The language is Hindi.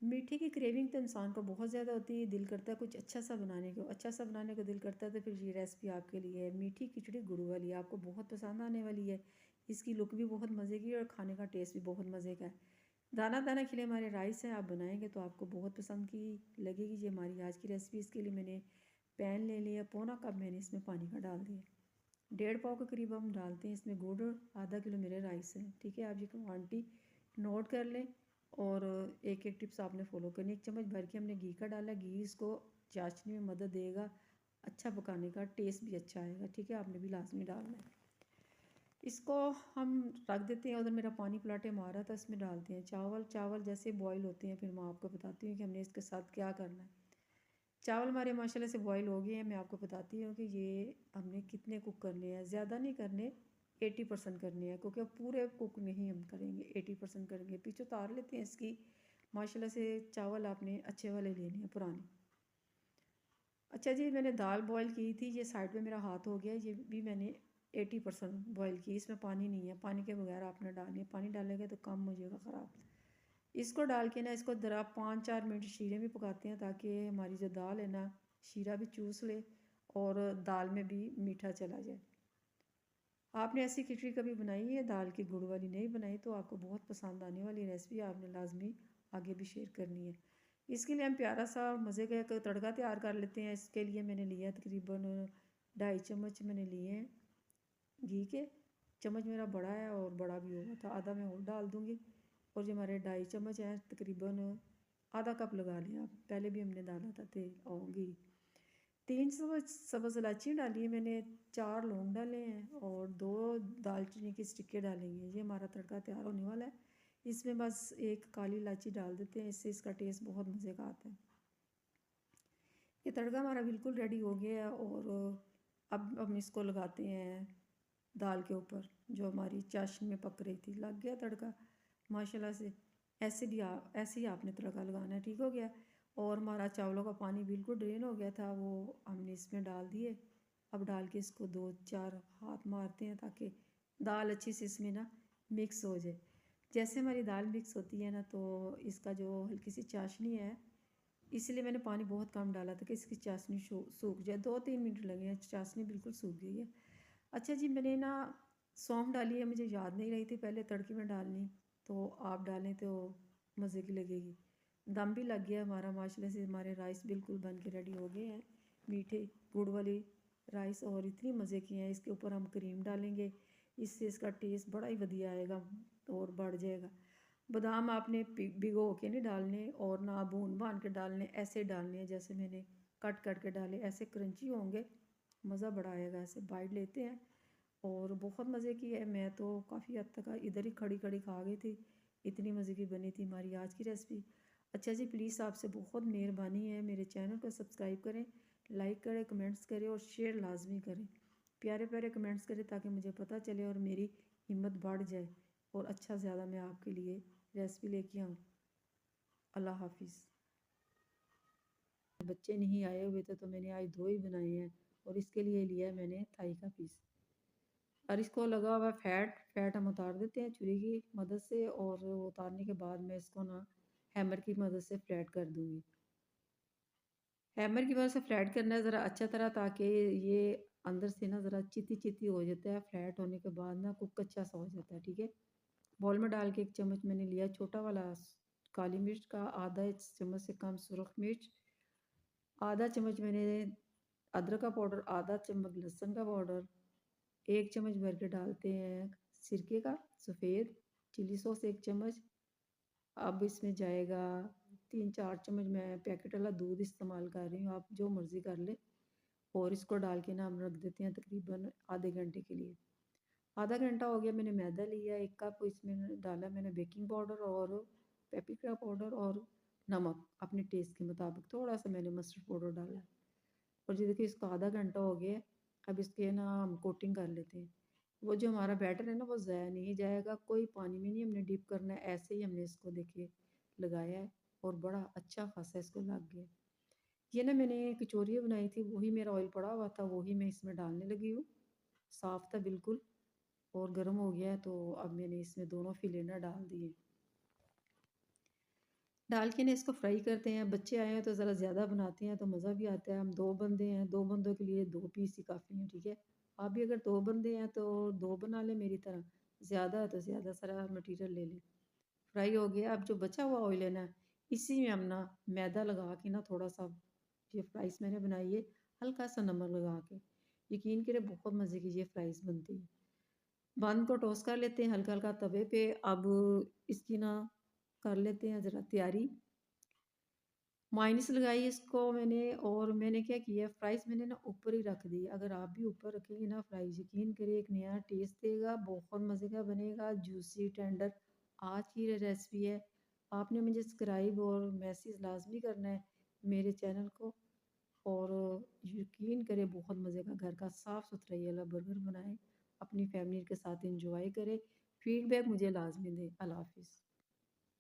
मीठे की क्रेविंग तो इंसान को बहुत ज़्यादा होती है, दिल करता है कुछ अच्छा सा बनाने को दिल करता है। तो फिर ये रेसिपी आपके लिए है, मीठी खिचड़ी गुड़ वाली, आपको बहुत पसंद आने वाली है। इसकी लुक भी बहुत मज़े की और खाने का टेस्ट भी बहुत मज़े का है। दाना दाना खिले हमारे राइस हैं, आप बनाएंगे तो आपको बहुत पसंद की लगेगी ये हमारी आज की रेसिपी। इसके लिए मैंने पैन ले लिया, पौना कप मैंने इसमें पानी का डाल दिया। 1.5 पाव के करीब हम डालते हैं इसमें गुड़, आधा किलो मेरे राइस हैं, ठीक है। आप ये क्वान्टिटी नोट कर लें और एक एक टिप्स आपने फॉलो करनी। 1 चम्मच भर के हमने घी का डाला, घी इसको चाशनी में मदद देगा अच्छा पकाने का, टेस्ट भी अच्छा आएगा, ठीक है। आपने भी लाजमी डालना है। इसको हम रख देते हैं। उधर मेरा पानी पलाटे मारा था, इसमें डालते हैं चावल। चावल जैसे बॉईल होते हैं फिर मैं आपको बताती हूँ कि हमने इसके साथ क्या करना है। चावल हमारे माशाल्लाह से बॉईल हो गए हैं। मैं आपको बताती हूँ कि ये हमने कितने कुक करने हैं, ज़्यादा नहीं करने, 80% करने हैं, क्योंकि अब पूरे कुक नहीं हम करेंगे, 80% करेंगे। पीछे उतार लेते हैं इसकी। माशाल्लाह से चावल आपने अच्छे वाले लेने हैं, पुराने। अच्छा जी, मैंने दाल बॉईल की थी, ये साइड पे मेरा हाथ हो गया, ये भी मैंने 80% बॉईल की। इसमें पानी नहीं है, पानी के बगैर आपने डालनी है, पानी डालेंगे तो कम हो जाएगा ख़राब। इसको डाल के ना इसको ज़रा 5-4 मिनट शीरे में पकाते हैं, ताकि हमारी जो दाल है ना शीरा भी चूस ले और दाल में भी मीठा चला जाए। आपने ऐसी खिचड़ी कभी बनाई है दाल की गुड़ वाली? नहीं बनाई तो आपको बहुत पसंद आने वाली रेसिपी, आपने लाजमी आगे भी शेयर करनी है। इसके लिए हम प्यारा सा मज़े का एक तड़का तैयार कर लेते हैं। इसके लिए मैंने लिया तकरीबन 2.5 चम्मच मैंने लिए हैं घी के। चम्मच मेरा बड़ा है और बड़ा भी होगा तो आधा मैं और डाल दूँगी। और जो हमारे 2.5 चम्मच हैं, तकरीबन आधा कप लगा लें आप, पहले भी हमने डाला था तेल और घी। 3 सब्ज़ इलायची डाली है मैंने, 4 लौंग डाले हैं और 2 दालचीनी की स्टिकें डालेंगे। ये हमारा तड़का तैयार होने वाला है। इसमें बस एक काली इलायची डाल देते हैं, इससे इसका टेस्ट बहुत मज़े का आता है। ये तड़का हमारा बिल्कुल रेडी हो गया है और अब हम इसको लगाते हैं दाल के ऊपर जो हमारी चाशनी में पक रही थी। लग गया तड़का माशाल्लाह से। ऐसे ही आपने तड़का लगाना है, ठीक हो गया। और हमारा चावलों का पानी बिल्कुल ड्रेन हो गया था, वो हमने इसमें डाल दिए। अब डाल के इसको 2-4 हाथ मारते हैं ताकि दाल अच्छी से इसमें ना मिक्स हो जाए। जैसे हमारी दाल मिक्स होती है ना तो इसका जो हल्की सी चाशनी है, इसलिए मैंने पानी बहुत कम डाला था कि इसकी चाशनी सूख जाए। 2-3 मिनट लगे हैं, चाशनी बिल्कुल सूख गई है। अच्छा जी, मैंने ना सौंफ डाली है, मुझे याद नहीं रही थी पहले तड़के में डालनी, तो आप डालें तो मज़े की लगेगी। दम भी लग गया हमारा माशाल्लाह से। हमारे राइस बिल्कुल बन के रेडी हो गए हैं, मीठे गुड़ वाली राइस, और इतनी मज़े की हैं। इसके ऊपर हम क्रीम डालेंगे, इससे इसका टेस्ट बड़ा ही बढ़िया आएगा और बढ़ जाएगा। बादाम आपने भिगो के नहीं डालने और ना भून भान के डालने, ऐसे डालने हैं जैसे मैंने कट कट के डाले, ऐसे क्रंची होंगे, मज़ा बड़ा आएगा। ऐसे बाइट लेते हैं और बहुत मज़े की है। मैं तो काफ़ी हद तक इधर ही खड़ी खड़ी खा गई थी, इतनी मज़े की बनी थी हमारी आज की रेसिपी। अच्छा जी, प्लीज़ आपसे बहुत मेहरबानी है, मेरे चैनल को सब्सक्राइब करें, लाइक करें, कमेंट्स करें और शेयर लाजमी करें। प्यारे प्यारे कमेंट्स करें ताकि मुझे पता चले और मेरी हिम्मत बढ़ जाए और अच्छा ज़्यादा मैं आपके लिए रेसिपी लेके आऊँ। अल्लाह हाफिज़। बच्चे नहीं आए हुए थे तो मैंने आज 2 ही बनाए हैं और इसके लिए लिया है मैंने थाई का पीस। और इसको लगा हुआ फैट हम उतार देते हैं छुरी की मदद से, और उतारने के बाद मैं इसको ना हैमर की मदद से फ्लैट कर दूँगी। हैमर की मदद से फ्लैट करना है ज़रा अच्छा तरह, ताकि ये अंदर से ना ज़रा चिती चिती हो जाता है। फ्लैट होने के बाद ना कुक अच्छा सा हो जाता है, ठीक है। बॉल में डाल के 1 चम्मच मैंने लिया छोटा वाला काली मिर्च का, आधा चम्मच से कम सुरख मिर्च, आधा चम्मच मैंने अदरक का पाउडर, आधा चम्मच लहसुन का पाउडर, 1 चम्मच भर के डालते हैं सिरके का सफ़ेद, चिली सॉस 1 चम्मच। अब इसमें जाएगा 3-4 चम्मच मैं पैकेट वाला दूध इस्तेमाल कर रही हूँ, आप जो मर्ज़ी कर ले। और इसको डाल के ना हम रख देते हैं तकरीबन आधे घंटे के लिए। आधा घंटा हो गया, मैंने मैदा लिया 1 कप, इसमें डाला मैंने बेकिंग पाउडर और पेपरिका पाउडर और नमक अपने टेस्ट के मुताबिक, थोड़ा सा मैंने मस्टर्ड पाउडर डाला है। और ये देखिए इसको आधा घंटा हो गया है। अब इसके ना हम कोटिंग कर लेते हैं। वो जो हमारा बैटर है ना वो ज़ाया नहीं जाएगा, कोई पानी में नहीं हमने डिप करना है, ऐसे ही हमने इसको देखिए लगाया है और बड़ा अच्छा खासा इसको लग गया। ये ना मैंने कचौरियाँ बनाई थी, वही मेरा ऑयल पड़ा हुआ था, वही मैं इसमें डालने लगी हूँ। साफ़ था बिल्कुल और गर्म हो गया है, तो अब मैंने इसमें दोनों फिलें ना डाल दिए। डाल के ना इसको फ्राई करते हैं। बच्चे आए हैं तो ज़रा ज़्यादा बनाते हैं तो मज़ा भी आता है। हम 2 बंदे हैं, 2 बंदों के लिए 2 पीस ही काफ़ी हैं, ठीक है? आप भी अगर 2 बंदे हैं तो 2 बना लें मेरी तरह, ज़्यादा है तो ज़्यादा सारा मटीरियल ले लें। फ्राई हो गया, अब जो बचा हुआ ऑयल है ना, इसी में हम ना मैदा लगा के ना थोड़ा-सा, ये फ्राइज़ मैंने बनाई है, हल्का-सा नमक लगा के। यकीन करें बहुत मज़े की ये फ्राइज़ बनती है। बन को टोस्ट कर लेते हैं हल्का-हल्का तवे पे। अब इसकी ना कर लेते हैं ज़रा तैयारी। मायोनीज़ लगाई इसको मैंने, और मैंने क्या किया, फ्राइज़ मैंने ना ऊपर ही रख दी। अगर आप भी ऊपर रखेंगे ना फ्राइज़, यकीन करिए एक नया टेस्ट देगा, बहुत मज़े का बनेगा, जूसी टेंडर। आज की ये रेसिपी है। आपने मुझे सब्सक्राइब और मैसेज लाज़मी करना है मेरे चैनल को, और यकीन करें बहुत मज़े का घर का साफ़-सुथरा ये वाला बर्गर बनाएँ, अपनी फैमिली के साथ एन्जॉय करें। फीडबैक मुझे लाज़मी दें। अल्लाह हाफ़िज़।